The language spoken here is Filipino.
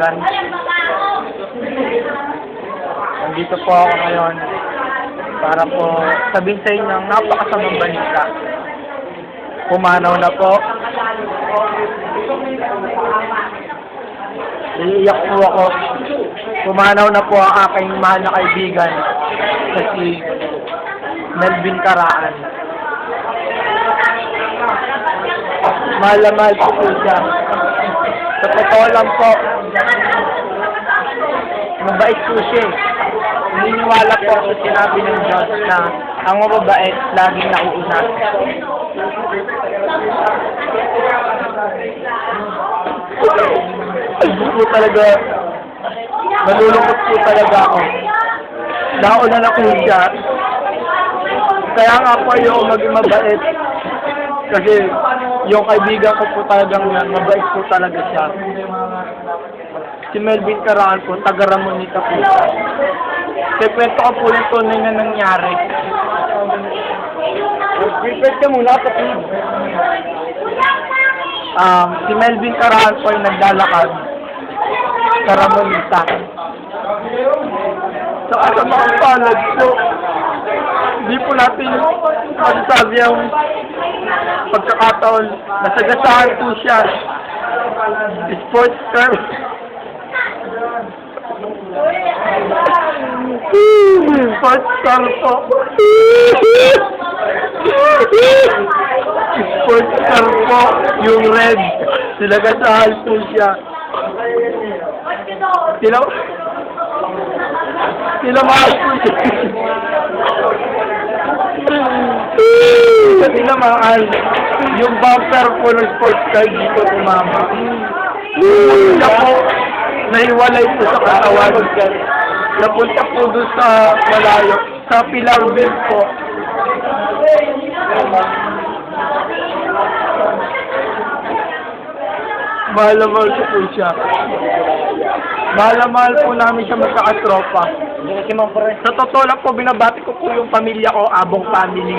kaibigan. Nandito po ako ngayon para po sabihin sa inyo ang napakasamang balita. Pumanaw na po. Iiyak po ako. Pumanaw na po ang aking mahal na kaibigan na si Melvin Caraan. Mahal na mahal po siya. Sa totoo lang po, mabait po siya. Naniniwala po sa sinabi ng Diyos na ang mababait laging nauuna. Po talaga, nalulungkot po talaga ako. Nauna na po siya. Kaya nga po yung maging mabait. Kasi yung kaibigan ko po talagang mabait po talaga siya. Si Melvin Caraan po, taga Ramonita po siya. Kwento ko po yung tunay na nangyari. Prepare ka muna, kapatid. Si Melvin Caraan po ay naglalakad sa Ramonita. So, sa mga palad po, hindi po natin masasabi ang pagkakataon. Nasagasaan po siya. Sports car. Sports car po. Sports car po. Yung red. Sinagasaan po siya. Sinamahal po siya. Kasi naman, yung bumper po ng sports car dito tumama. Siya po, nahiwalay po sa katawan. Napunta po doon sa malayo, sa Pilarville po. Mahal na mahal ko po siya. Mahal na mahal po namin siya magkakatropa. Sa totoo lang po, binabati ko po yung pamilya ko, Abong family.